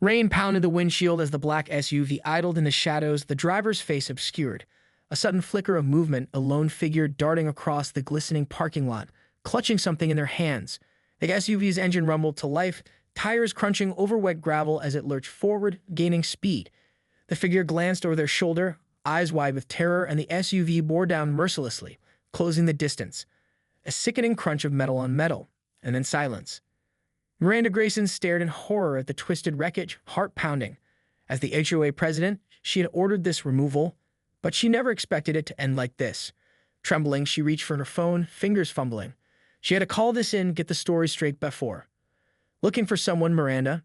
Rain pounded the windshield as the black SUV idled in the shadows, the driver's face obscured. A sudden flicker of movement, a lone figure darting across the glistening parking lot, clutching something in their hands. The SUV's engine rumbled to life, tires crunching over wet gravel as it lurched forward, gaining speed. The figure glanced over their shoulder, eyes wide with terror, and the SUV bore down mercilessly, closing the distance. A sickening crunch of metal on metal, and then silence. Miranda Grayson stared in horror at the twisted wreckage, heart pounding. As the HOA president, she had ordered this removal, but she never expected it to end like this. Trembling, she reached for her phone, fingers fumbling. She had to call this in, get the story straight before. Looking for someone, Miranda?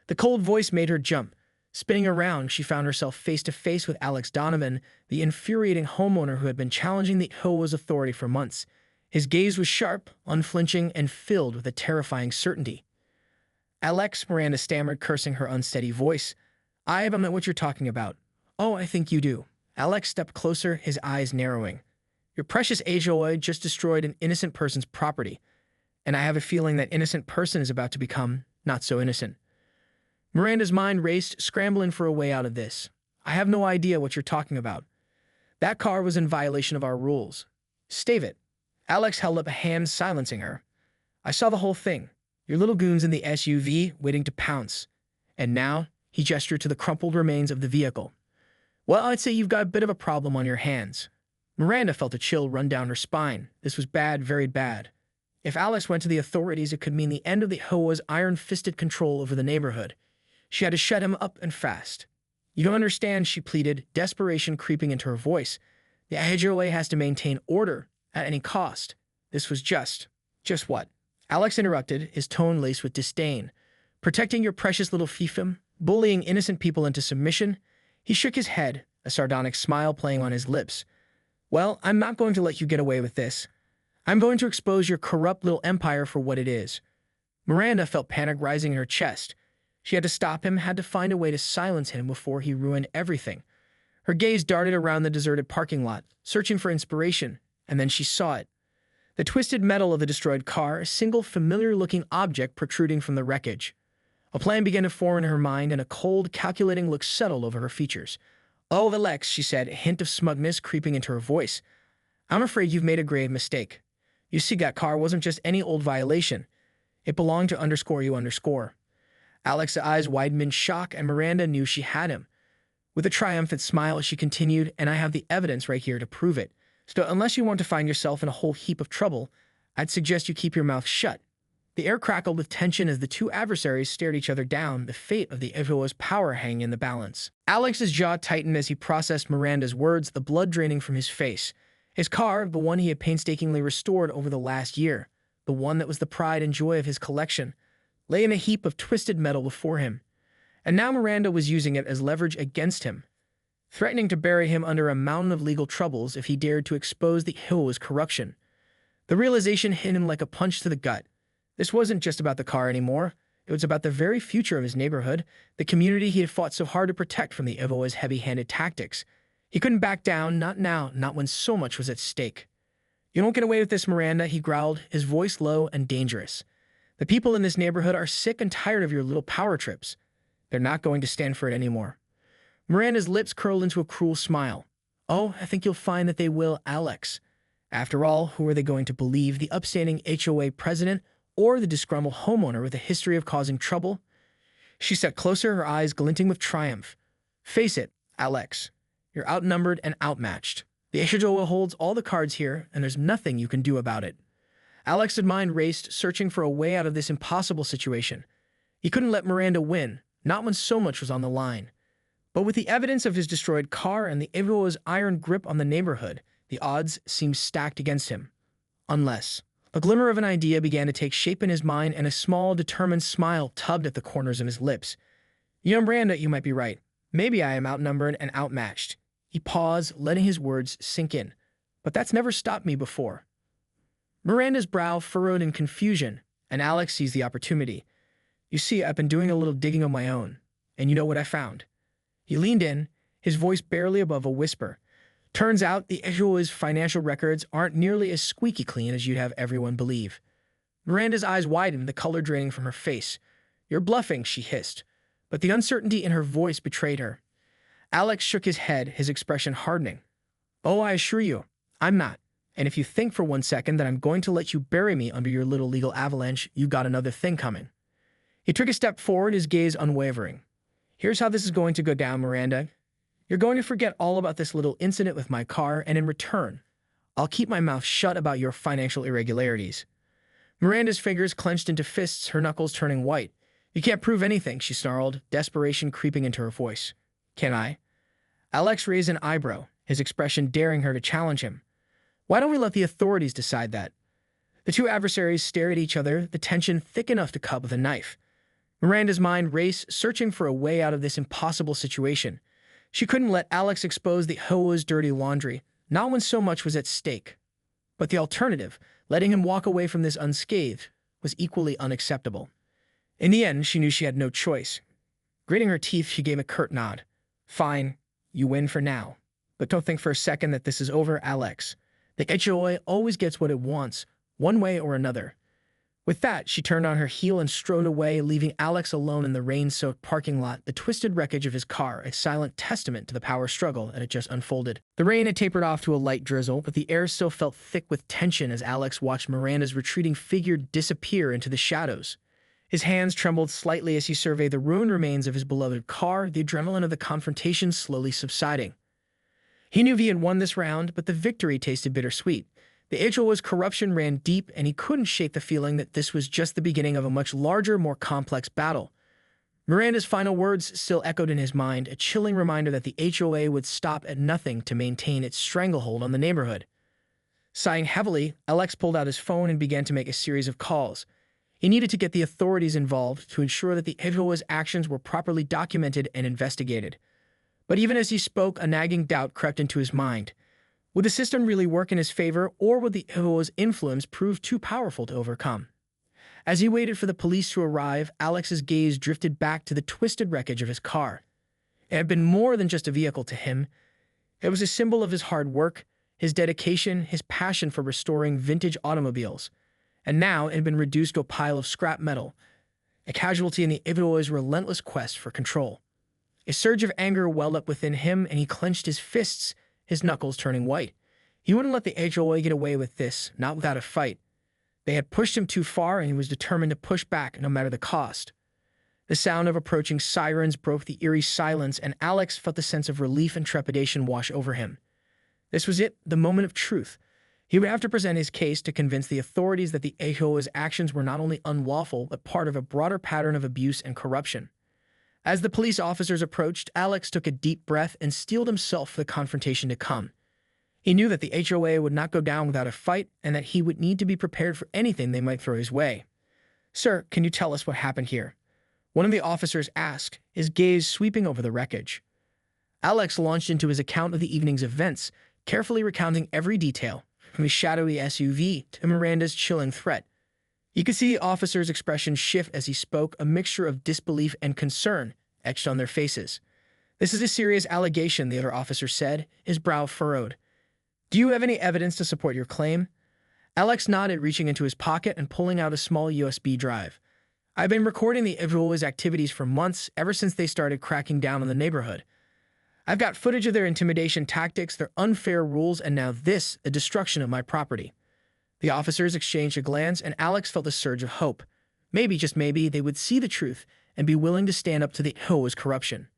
The cold voice made her jump. Spinning around, she found herself face to face with Alex Donovan, the infuriating homeowner who had been challenging the HOA's authority for months. His gaze was sharp, unflinching, and filled with a terrifying certainty. Alex, Miranda stammered, cursing her unsteady voice. I don't know what you're talking about. Oh, I think you do. Alex stepped closer, his eyes narrowing. Your precious HOA just destroyed an innocent person's property, and I have a feeling that innocent person is about to become not so innocent. Miranda's mind raced, scrambling for a way out of this. I have no idea what you're talking about. That car was in violation of our rules. Stave it. Alex held up a hand, silencing her. I saw the whole thing. Your little goons in the SUV waiting to pounce. And now, he gestured to the crumpled remains of the vehicle. Well, I'd say you've got a bit of a problem on your hands. Miranda felt a chill run down her spine. This was bad, very bad. If Alex went to the authorities, it could mean the end of the HOA's iron-fisted control over the neighborhood. She had to shut him up and fast. You don't understand, she pleaded, desperation creeping into her voice. The HOA has to maintain order at any cost. This was just what? Alex interrupted, his tone laced with disdain. Protecting your precious little fiefdom? Bullying innocent people into submission? He shook his head, a sardonic smile playing on his lips. Well, I'm not going to let you get away with this. I'm going to expose your corrupt little empire for what it is. Miranda felt panic rising in her chest. She had to stop him, had to find a way to silence him before he ruined everything. Her gaze darted around the deserted parking lot, searching for inspiration, and then she saw it. The twisted metal of the destroyed car, a single familiar-looking object protruding from the wreckage. A plan began to form in her mind, and a cold, calculating look settled over her features. Oh, Alex, she said, a hint of smugness creeping into her voice. I'm afraid you've made a grave mistake. You see, that car wasn't just any old violation. It belonged to _you_. Alex's eyes widened in shock, and Miranda knew she had him. With a triumphant smile, she continued, and I have the evidence right here to prove it. So unless you want to find yourself in a whole heap of trouble, I'd suggest you keep your mouth shut. The air crackled with tension as the two adversaries stared each other down, the fate of the HOA's power hanging in the balance. Alex's jaw tightened as he processed Miranda's words, the blood draining from his face. His car, the one he had painstakingly restored over the last year, the one that was the pride and joy of his collection, lay in a heap of twisted metal before him. And now Miranda was using it as leverage against him, threatening to bury him under a mountain of legal troubles if he dared to expose the HOA's corruption. The realization hit him like a punch to the gut. This wasn't just about the car anymore. It was about the very future of his neighborhood, the community he had fought so hard to protect from the HOA's heavy-handed tactics. He couldn't back down, not now, not when so much was at stake. You don't get away with this, Miranda, he growled, his voice low and dangerous. The people in this neighborhood are sick and tired of your little power trips. They're not going to stand for it anymore. Miranda's lips curled into a cruel smile. Oh, I think you'll find that they will, Alex. After all, who are they going to believe, the upstanding HOA president or the disgruntled homeowner with a history of causing trouble? She stepped closer, her eyes glinting with triumph. Face it, Alex. You're outnumbered and outmatched. The HOA holds all the cards here, and there's nothing you can do about it. Alex's mind raced, searching for a way out of this impossible situation. He couldn't let Miranda win, not when so much was on the line. But with the evidence of his destroyed car and the HOA's iron grip on the neighborhood, the odds seemed stacked against him. Unless... A glimmer of an idea began to take shape in his mind, and a small, determined smile tugged at the corners of his lips. You know, Miranda, you might be right. Maybe I am outnumbered and outmatched. He paused, letting his words sink in. But that's never stopped me before. Miranda's brow furrowed in confusion, and Alex seized the opportunity. You see, I've been doing a little digging of my own, and you know what I found. He leaned in, his voice barely above a whisper. Turns out the HOA's financial records aren't nearly as squeaky clean as you'd have everyone believe. Miranda's eyes widened, the color draining from her face. You're bluffing, she hissed. but the uncertainty in her voice betrayed her. Alex shook his head, his expression hardening. "Oh, I assure you, I'm not. And if you think for 1 second that I'm going to let you bury me under your little legal avalanche, you've got another thing coming." He took a step forward, his gaze unwavering. "Here's how this is going to go down, Miranda. You're going to forget all about this little incident with my car, and in return, I'll keep my mouth shut about your financial irregularities." Miranda's fingers clenched into fists, her knuckles turning white. "You can't prove anything," she snarled, desperation creeping into her voice. "Can I?" Alex raised an eyebrow, his expression daring her to challenge him. "Why don't we let the authorities decide that?" The two adversaries stared at each other, the tension thick enough to cut with a knife. Miranda's mind raced, searching for a way out of this impossible situation. She couldn't let Alex expose the HOA's dirty laundry, not when so much was at stake. But the alternative, letting him walk away from this unscathed, was equally unacceptable. In the end, she knew she had no choice. Gritting her teeth, she gave a curt nod. "Fine, you win for now. But don't think for a second that this is over, Alex. The HOA always gets what it wants, one way or another." With that, she turned on her heel and strode away, leaving Alex alone in the rain-soaked parking lot, the twisted wreckage of his car, a silent testament to the power struggle that had just unfolded. The rain had tapered off to a light drizzle, but the air still felt thick with tension as Alex watched Miranda's retreating figure disappear into the shadows. His hands trembled slightly as he surveyed the ruined remains of his beloved car, the adrenaline of the confrontation slowly subsiding. He knew he had won this round, but the victory tasted bittersweet. The HOA's corruption ran deep, and he couldn't shake the feeling that this was just the beginning of a much larger, more complex battle. Miranda's final words still echoed in his mind, a chilling reminder that the HOA would stop at nothing to maintain its stranglehold on the neighborhood. Sighing heavily, Alex pulled out his phone and began to make a series of calls. He needed to get the authorities involved to ensure that the HOA's actions were properly documented and investigated. But even as he spoke, a nagging doubt crept into his mind. Would the system really work in his favor, or would the HOA's influence prove too powerful to overcome? As he waited for the police to arrive, Alex's gaze drifted back to the twisted wreckage of his car. It had been more than just a vehicle to him. It was a symbol of his hard work, his dedication, his passion for restoring vintage automobiles. And now it had been reduced to a pile of scrap metal, a casualty in the HOA's relentless quest for control. A surge of anger welled up within him, and he clenched his fists, his knuckles turning white. He wouldn't let the HOA get away with this, not without a fight. They had pushed him too far, and he was determined to push back no matter the cost. The sound of approaching sirens broke the eerie silence, and Alex felt the sense of relief and trepidation wash over him. This was it, the moment of truth. He would have to present his case to convince the authorities that the HOA's actions were not only unlawful, but part of a broader pattern of abuse and corruption. As the police officers approached, Alex took a deep breath and steeled himself for the confrontation to come. He knew that the HOA would not go down without a fight, and that he would need to be prepared for anything they might throw his way. "Sir, can you tell us what happened here?" one of the officers asked, his gaze sweeping over the wreckage. Alex launched into his account of the evening's events, carefully recounting every detail, from his shadowy SUV to Miranda's chilling threat. You could see the officer's expression shift as he spoke, a mixture of disbelief and concern etched on their faces. "This is a serious allegation," the other officer said, his brow furrowed. "Do you have any evidence to support your claim?" Alex nodded, reaching into his pocket and pulling out a small USB drive. "I've been recording the HOA's activities for months, ever since they started cracking down on the neighborhood. I've got footage of their intimidation tactics, their unfair rules, and now this, the destruction of my property." The officers exchanged a glance, and Alex felt a surge of hope. Maybe, just maybe, they would see the truth and be willing to stand up to the HOA's corruption.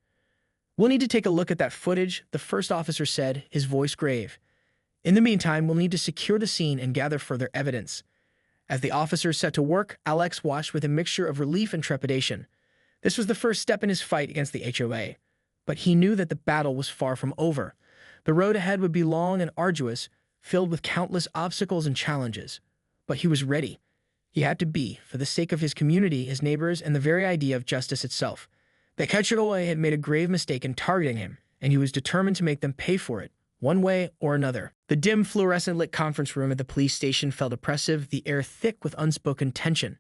"We'll need to take a look at that footage," the first officer said, his voice grave. "In the meantime, we'll need to secure the scene and gather further evidence." As the officers set to work, Alex watched with a mixture of relief and trepidation. This was the first step in his fight against the HOA. But he knew that the battle was far from over. The road ahead would be long and arduous, filled with countless obstacles and challenges. But he was ready. He had to be, for the sake of his community, his neighbors, and the very idea of justice itself. The HOA had made a grave mistake in targeting him, and he was determined to make them pay for it, one way or another. The dim, fluorescent-lit conference room at the police station felt oppressive, the air thick with unspoken tension.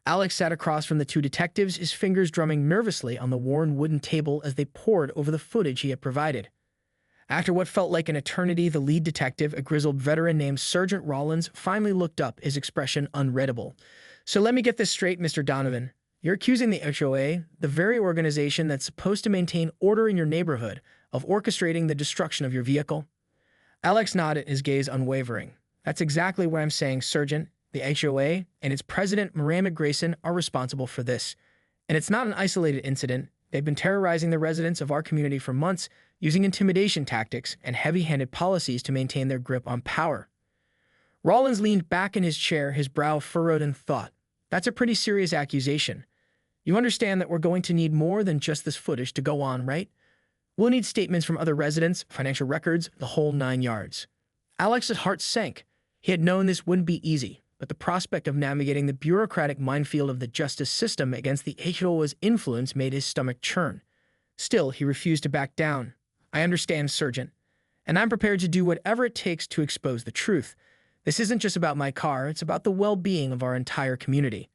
Alex sat across from the two detectives, his fingers drumming nervously on the worn wooden table as they pored over the footage he had provided. After what felt like an eternity, the lead detective, a grizzled veteran named Sergeant Rollins, finally looked up, his expression unreadable. "So let me get this straight, Mr. Donovan. You're accusing the HOA, the very organization that's supposed to maintain order in your neighborhood, of orchestrating the destruction of your vehicle? Alex nodded, his gaze unwavering. That's exactly what I'm saying, Sergeant. The HOA and its president, Miranda Grayson, are responsible for this. And it's not an isolated incident. They've been terrorizing the residents of our community for months, using intimidation tactics and heavy-handed policies to maintain their grip on power. Rollins leaned back in his chair, his brow furrowed in thought. That's a pretty serious accusation. You understand that we're going to need more than just this footage to go on, right? We'll need statements from other residents, financial records, the whole 9 yards. Alex's heart sank. He had known this wouldn't be easy, but the prospect of navigating the bureaucratic minefield of the justice system against the HOA's influence made his stomach churn. Still, he refused to back down. I understand, Sergeant, and I'm prepared to do whatever it takes to expose the truth. This isn't just about my car, it's about the well-being of our entire community.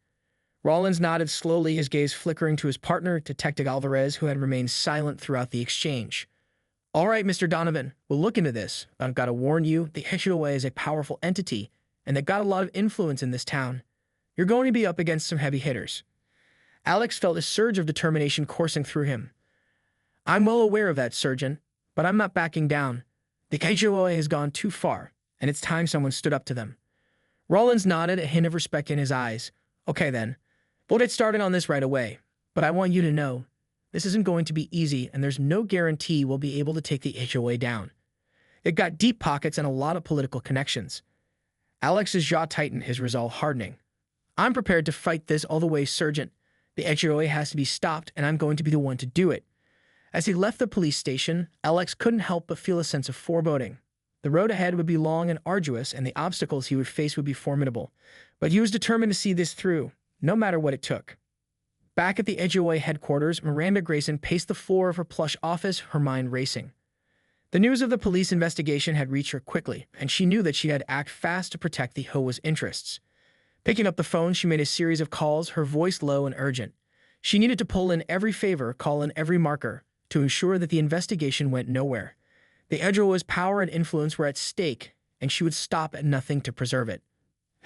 Rollins nodded slowly, his gaze flickering to his partner, Detective Alvarez, who had remained silent throughout the exchange. All right, Mr. Donovan, we'll look into this. I've got to warn you, the HOA is a powerful entity, and they've got a lot of influence in this town. You're going to be up against some heavy hitters. Alex felt a surge of determination coursing through him. I'm well aware of that, Sergeant, but I'm not backing down. The HOA has gone too far, and it's time someone stood up to them. Rollins nodded, a hint of respect in his eyes. Okay then, we'll get started on this right away, but I want you to know, this isn't going to be easy, and there's no guarantee we'll be able to take the HOA down. It got deep pockets and a lot of political connections. Alex's jaw tightened, his resolve hardening. I'm prepared to fight this all the way, Sergeant. The HOA has to be stopped, and I'm going to be the one to do it. As he left the police station, Alex couldn't help but feel a sense of foreboding. The road ahead would be long and arduous, and the obstacles he would face would be formidable. But he was determined to see this through, no matter what it took. Back at the HOA headquarters, Miranda Grayson paced the floor of her plush office, her mind racing. The news of the police investigation had reached her quickly, and she knew that she had to act fast to protect the HOA's interests. Picking up the phone, she made a series of calls, her voice low and urgent. She needed to pull in every favor, call in every marker, to ensure that the investigation went nowhere. The HOA's power and influence were at stake, and she would stop at nothing to preserve it.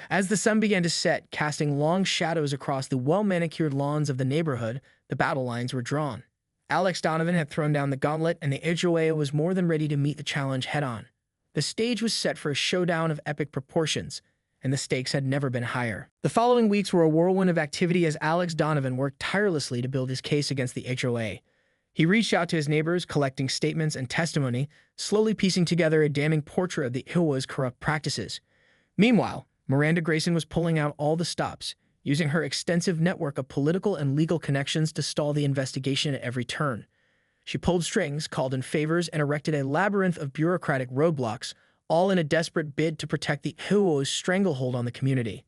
As the sun began to set, casting long shadows across the well-manicured lawns of the neighborhood, the battle lines were drawn. Alex Donovan had thrown down the gauntlet, and the HOA was more than ready to meet the challenge head-on. The stage was set for a showdown of epic proportions, and the stakes had never been higher. The following weeks were a whirlwind of activity as Alex Donovan worked tirelessly to build his case against the HOA. He reached out to his neighbors, collecting statements and testimony, slowly piecing together a damning portrait of the HOA's corrupt practices. Meanwhile, Miranda Grayson was pulling out all the stops, using her extensive network of political and legal connections to stall the investigation at every turn. She pulled strings, called in favors, and erected a labyrinth of bureaucratic roadblocks, all in a desperate bid to protect the HOA's stranglehold on the community.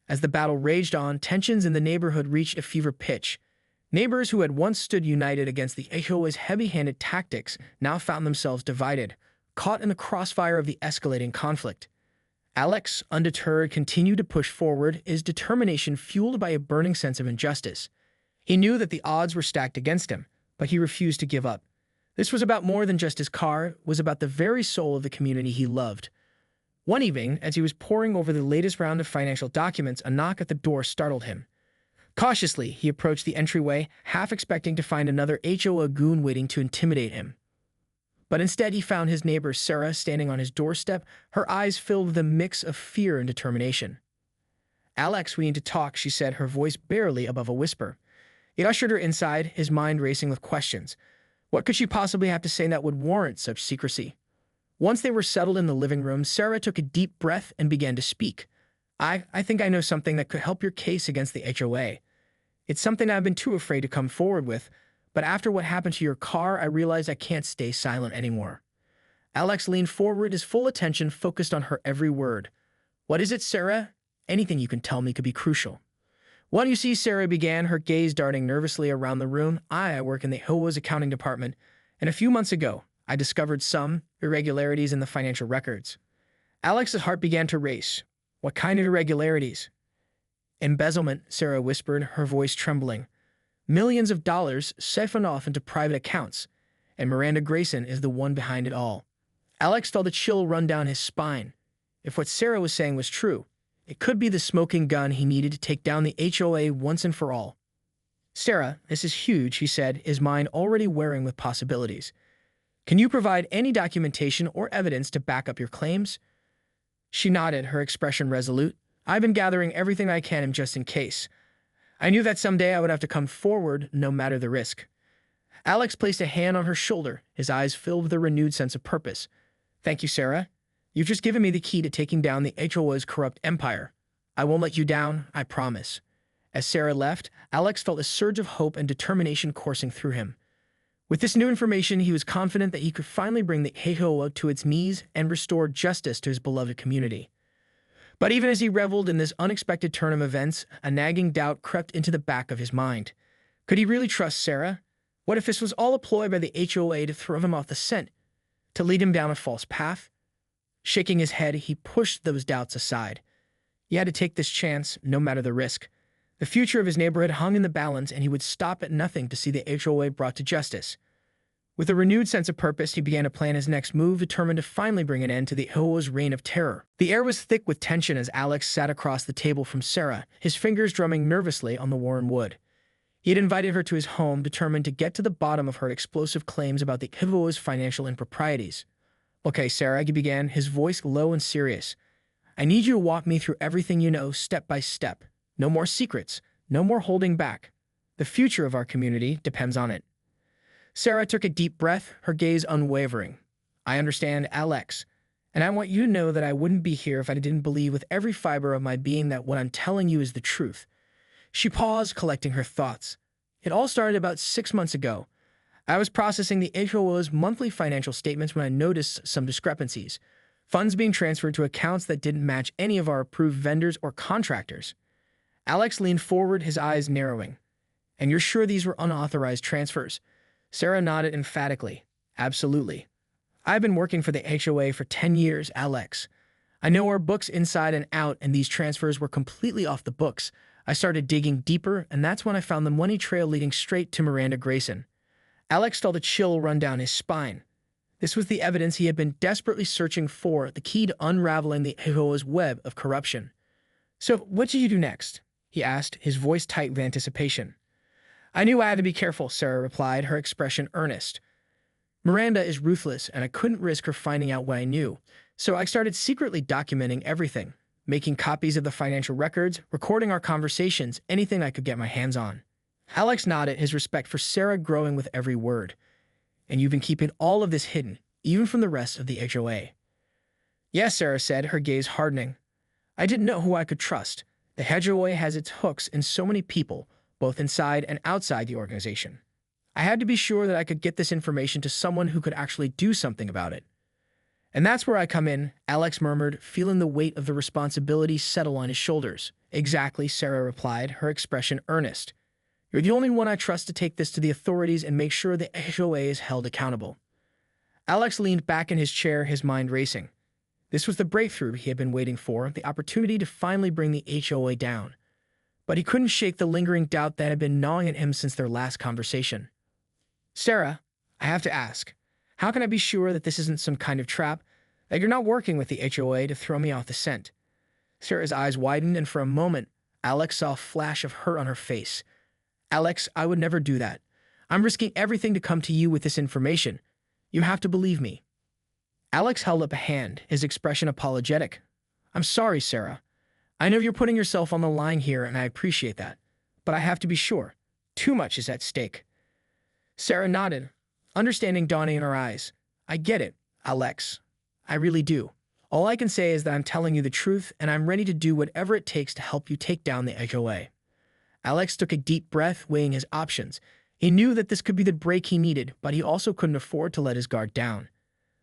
As the battle raged on, tensions in the neighborhood reached a fever pitch. Neighbors who had once stood united against the HOA's heavy-handed tactics now found themselves divided, caught in the crossfire of the escalating conflict. Alex, undeterred, continued to push forward, his determination fueled by a burning sense of injustice. He knew that the odds were stacked against him, but he refused to give up. This was about more than just his car, it was about the very soul of the community he loved. One evening, as he was poring over the latest round of financial documents, a knock at the door startled him. Cautiously, he approached the entryway, half expecting to find another HOA goon waiting to intimidate him. But instead, he found his neighbor Sarah standing on his doorstep, her eyes filled with a mix of fear and determination. "Alex, we need to talk," she said, her voice barely above a whisper. He ushered her inside, his mind racing with questions. What could she possibly have to say that would warrant such secrecy? Once they were settled in the living room, Sarah took a deep breath and began to speak. I think I know something that could help your case against the HOA. It's something I've been too afraid to come forward with, but after what happened to your car, I realized I can't stay silent anymore." Alex leaned forward, his full attention focused on her every word. "What is it, Sarah? Anything you can tell me could be crucial." "Well, you see," Sarah began, her gaze darting nervously around the room, I work in the HOA's accounting department, and a few months ago, I discovered some irregularities in the financial records. Alex's heart began to race. "What kind of irregularities?" "Embezzlement," Sarah whispered, her voice trembling. "Millions of dollars siphoned off into private accounts, and Miranda Grayson is the one behind it all." Alex felt a chill run down his spine. If what Sarah was saying was true, it could be the smoking gun he needed to take down the HOA once and for all. Sarah, this is huge, he said, his mind already whirring with possibilities. Can you provide any documentation or evidence to back up your claims? She nodded, her expression resolute. I've been gathering everything I can just in case. I knew that someday I would have to come forward no matter the risk. Alex placed a hand on her shoulder, his eyes filled with a renewed sense of purpose. Thank you, Sarah. You've just given me the key to taking down the HOA's corrupt empire. I won't let you down, I promise. As Sarah left, Alex felt a surge of hope and determination coursing through him. With this new information, he was confident that he could finally bring the HOA to its knees and restore justice to his beloved community. But even as he reveled in this unexpected turn of events, a nagging doubt crept into the back of his mind. Could he really trust Sarah? What if this was all a ploy by the HOA to throw him off the scent, to lead him down a false path? Shaking his head, he pushed those doubts aside. He had to take this chance, no matter the risk. The future of his neighborhood hung in the balance, and he would stop at nothing to see the HOA brought to justice. With a renewed sense of purpose, he began to plan his next move, determined to finally bring an end to the HOA's reign of terror. The air was thick with tension as Alex sat across the table from Sarah, his fingers drumming nervously on the worn wood. He had invited her to his home, determined to get to the bottom of her explosive claims about the HOA's financial improprieties. Okay, Sarah, he began, his voice low and serious. I need you to walk me through everything you know, step by step. No more secrets, no more holding back. The future of our community depends on it. Sarah took a deep breath, her gaze unwavering. I understand, Alex, and I want you to know that I wouldn't be here if I didn't believe with every fiber of my being that what I'm telling you is the truth. She paused, collecting her thoughts. It all started about 6 months ago. I was processing the HOA's monthly financial statements when I noticed some discrepancies. Funds being transferred to accounts that didn't match any of our approved vendors or contractors. Alex leaned forward, his eyes narrowing. And you're sure these were unauthorized transfers? Sarah nodded emphatically. Absolutely. I've been working for the HOA for 10 years, Alex. I know our books inside and out, and these transfers were completely off the books. I started digging deeper, and that's when I found the money trail leading straight to Miranda Grayson. Alex felt a chill run down his spine. This was the evidence he had been desperately searching for, the key to unraveling the HOA's web of corruption. So, what did you do next? He asked, his voice tight with anticipation. I knew I had to be careful, Sarah replied, her expression earnest. Miranda is ruthless, and I couldn't risk her finding out what I knew, so I started secretly documenting everything, making copies of the financial records, recording our conversations, anything I could get my hands on. Alex nodded, his respect for Sarah growing with every word. And you've been keeping all of this hidden, even from the rest of the HOA. Yes, Sarah said, her gaze hardening. I didn't know who I could trust. The HOA has its hooks in so many people, both inside and outside the organization. I had to be sure that I could get this information to someone who could actually do something about it. And that's where I come in, Alex murmured, feeling the weight of the responsibility settle on his shoulders. Exactly, Sarah replied, her expression earnest. You're the only one I trust to take this to the authorities and make sure the HOA is held accountable. Alex leaned back in his chair, his mind racing. This was the breakthrough he had been waiting for, the opportunity to finally bring the HOA down. But he couldn't shake the lingering doubt that had been gnawing at him since their last conversation. Sarah, I have to ask, how can I be sure that this isn't some kind of trap, that you're not working with the HOA to throw me off the scent? Sarah's eyes widened, and for a moment, Alex saw a flash of hurt on her face. Alex, I would never do that. I'm risking everything to come to you with this information. You have to believe me. Alex held up a hand, his expression apologetic. I'm sorry, Sarah. I know you're putting yourself on the line here, and I appreciate that. But I have to be sure. Too much is at stake. Sarah nodded, understanding dawning in her eyes. I get it, Alex. I really do. All I can say is that I'm telling you the truth, and I'm ready to do whatever it takes to help you take down the HOA. Alex took a deep breath, weighing his options. He knew that this could be the break he needed, but he also couldn't afford to let his guard down.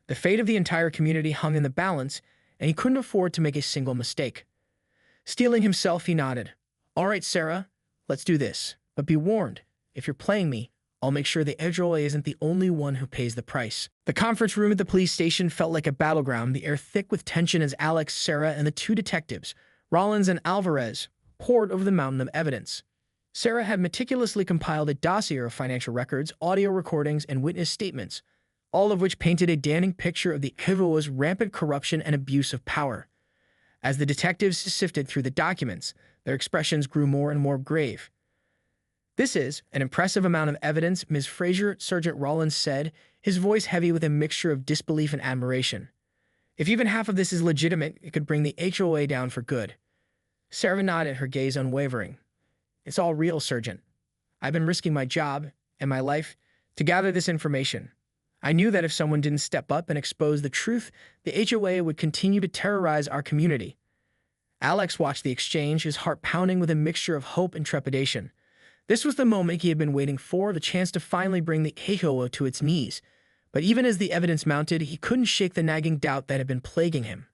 The fate of the entire community hung in the balance, and he couldn't afford to make a single mistake. Steeling himself, he nodded. All right, Sarah, let's do this. But be warned, if you're playing me, I'll make sure the HOA isn't the only one who pays the price. The conference room at the police station felt like a battleground, the air thick with tension as Alex, Sarah, and the two detectives, Rollins and Alvarez, poured over the mountain of evidence. Sarah had meticulously compiled a dossier of financial records, audio recordings, and witness statements, all of which painted a damning picture of the HOA's rampant corruption and abuse of power. As the detectives sifted through the documents, their expressions grew more and more grave. "This is an impressive amount of evidence, Ms. Fraser," Sergeant Rollins said, his voice heavy with a mixture of disbelief and admiration. "If even half of this is legitimate, it could bring the HOA down for good." Sarah nodded, her gaze unwavering. "It's all real, Sergeant. I've been risking my job and my life to gather this information. I knew that if someone didn't step up and expose the truth, the HOA would continue to terrorize our community." Alex watched the exchange, his heart pounding with a mixture of hope and trepidation. This was the moment he had been waiting for, the chance to finally bring the HOA to its knees. But even as the evidence mounted, he couldn't shake the nagging doubt that had been plaguing him.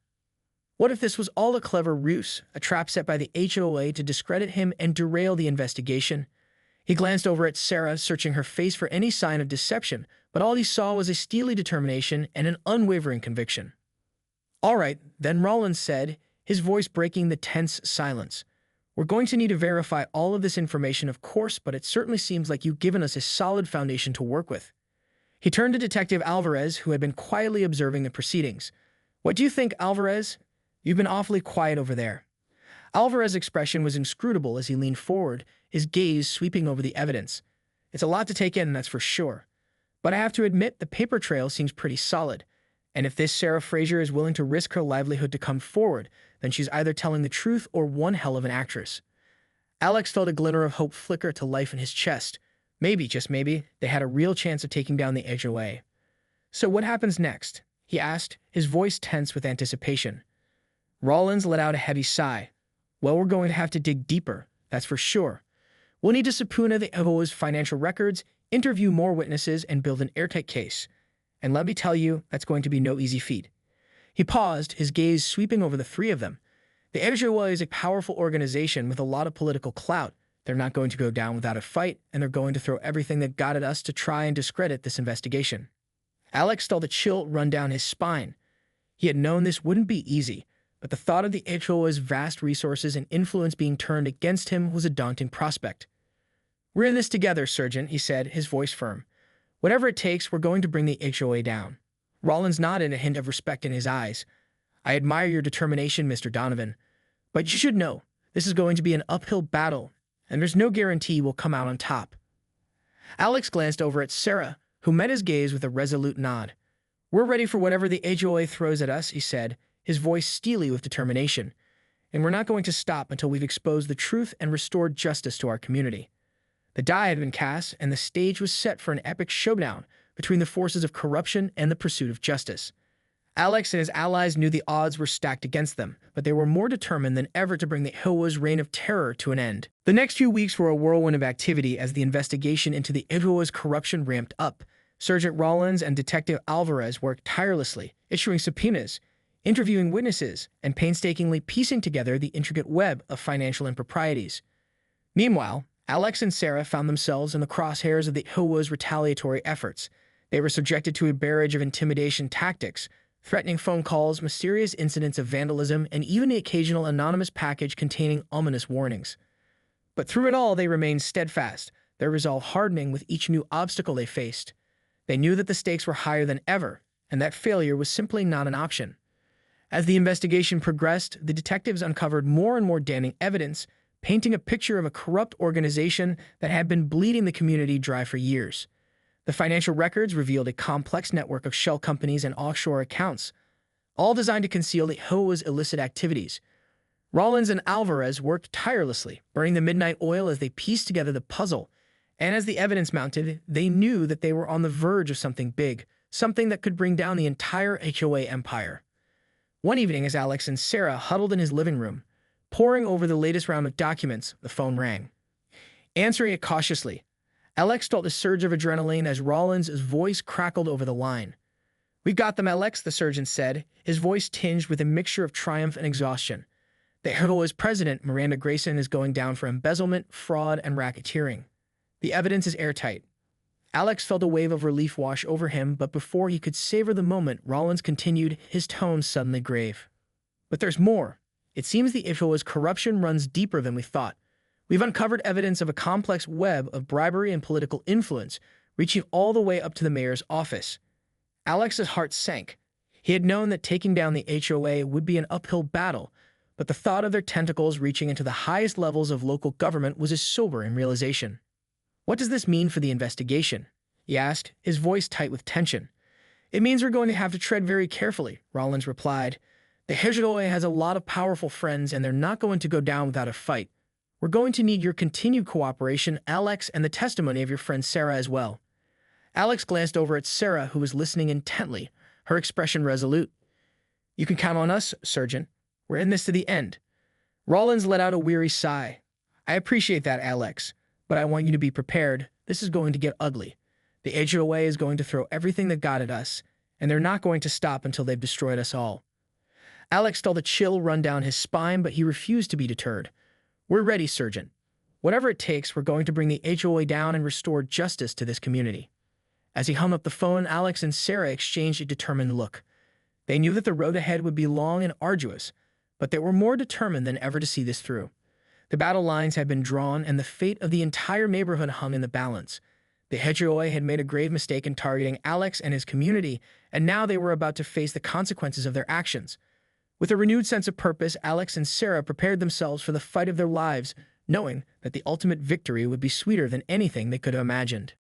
What if this was all a clever ruse, a trap set by the HOA to discredit him and derail the investigation? He glanced over at Sarah, searching her face for any sign of deception, but all he saw was a steely determination and an unwavering conviction. "All right," then Rollins said, his voice breaking the tense silence. "We're going to need to verify all of this information, of course, but it certainly seems like you've given us a solid foundation to work with." He turned to Detective Alvarez, who had been quietly observing the proceedings. "What do you think, Alvarez? You've been awfully quiet over there." Alvarez's expression was inscrutable as he leaned forward, his gaze sweeping over the evidence. "It's a lot to take in, that's for sure. But I have to admit, the paper trail seems pretty solid. And if this Sarah Fraser is willing to risk her livelihood to come forward, then she's either telling the truth or one hell of an actress." Alex felt a glimmer of hope flicker to life in his chest. Maybe, just maybe, they had a real chance of taking down the HOA. "So what happens next?" he asked, his voice tense with anticipation. Rollins let out a heavy sigh. "Well, we're going to have to dig deeper, that's for sure. We'll need to subpoena the HOA's financial records, interview more witnesses, and build an airtight case. And let me tell you, that's going to be no easy feat." He paused, his gaze sweeping over the three of them. The HOA is a powerful organization with a lot of political clout. They're not going to go down without a fight, and they're going to throw everything that got at us to try and discredit this investigation. Alex felt a chill run down his spine. He had known this wouldn't be easy, but the thought of the HOA's vast resources and influence being turned against him was a daunting prospect. "We're in this together, Sergeant," he said, his voice firm. "Whatever it takes, we're going to bring the HOA down." Rollins nodded, a hint of respect in his eyes. "I admire your determination, Mr. Donovan. But you should know, this is going to be an uphill battle, and there's no guarantee we'll come out on top." Alex glanced over at Sarah, who met his gaze with a resolute nod. "We're ready for whatever the HOA throws at us," he said, his voice steely with determination. "And we're not going to stop until we've exposed the truth and restored justice to our community." The die had been cast, and the stage was set for an epic showdown between the forces of corruption and the pursuit of justice. Alex and his allies knew the odds were stacked against them, but they were more determined than ever to bring the HOA's reign of terror to an end. The next few weeks were a whirlwind of activity as the investigation into the HOA's corruption ramped up. Sergeant Rollins and Detective Alvarez worked tirelessly, issuing subpoenas, interviewing witnesses, and painstakingly piecing together the intricate web of financial improprieties. Meanwhile, Alex and Sarah found themselves in the crosshairs of the HOA's retaliatory efforts. They were subjected to a barrage of intimidation tactics, threatening phone calls, mysterious incidents of vandalism, and even the occasional anonymous package containing ominous warnings. But through it all, they remained steadfast, their resolve hardening with each new obstacle they faced. They knew that the stakes were higher than ever, and that failure was simply not an option. As the investigation progressed, the detectives uncovered more and more damning evidence, painting a picture of a corrupt organization that had been bleeding the community dry for years. The financial records revealed a complex network of shell companies and offshore accounts, all designed to conceal the HOA's illicit activities. Rollins and Alvarez worked tirelessly, burning the midnight oil as they pieced together the puzzle, and as the evidence mounted, they knew that they were on the verge of something big, something that could bring down the entire HOA empire. One evening, as Alex and Sarah huddled in his living room, poring over the latest round of documents, the phone rang. Answering it cautiously, Alex felt a surge of adrenaline as Rollins' voice crackled over the line. "We've got them, Alex," the surgeon said, his voice tinged with a mixture of triumph and exhaustion. "The HOA's president, Miranda Grayson, is going down for embezzlement, fraud, and racketeering. The evidence is airtight." Alex felt a wave of relief wash over him, but before he could savor the moment, Rollins continued, his tone suddenly grave. "But there's more. It seems the HOA's corruption runs deeper than we thought. We've uncovered evidence of a complex web of bribery and political influence, reaching all the way up to the mayor's office." Alex's heart sank. He had known that taking down the HOA would be an uphill battle, but the thought of their tentacles reaching into the highest levels of local government was a sobering realization. "What does this mean for the investigation?" he asked, his voice tight with tension. "It means we're going to have to tread very carefully," Rollins replied. "The HOA has a lot of powerful friends, and they're not going to go down without a fight. We're going to need your continued cooperation, Alex, and the testimony of your friend Sarah as well." Alex glanced over at Sarah, who was listening intently, her expression resolute. "You can count on us, Surgeon. We're in this to the end." Rollins let out a weary sigh. "I appreciate that, Alex, but I want you to be prepared. This is going to get ugly. The HOA is going to throw everything that got at us, and they're not going to stop until they've destroyed us all." Alex felt a chill run down his spine, but he refused to be deterred. "We're ready, Surgeon. Whatever it takes, we're going to bring the HOA down and restore justice to this community." As he hung up the phone, Alex and Sarah exchanged a determined look. They knew that the road ahead would be long and arduous, but they were more determined than ever to see this through. The battle lines had been drawn, and the fate of the entire neighborhood hung in the balance. The HOA had made a grave mistake in targeting Alex and his community, and now they were about to face the consequences of their actions. With a renewed sense of purpose, Alex and Sarah prepared themselves for the fight of their lives, knowing that the ultimate victory would be sweeter than anything they could have imagined.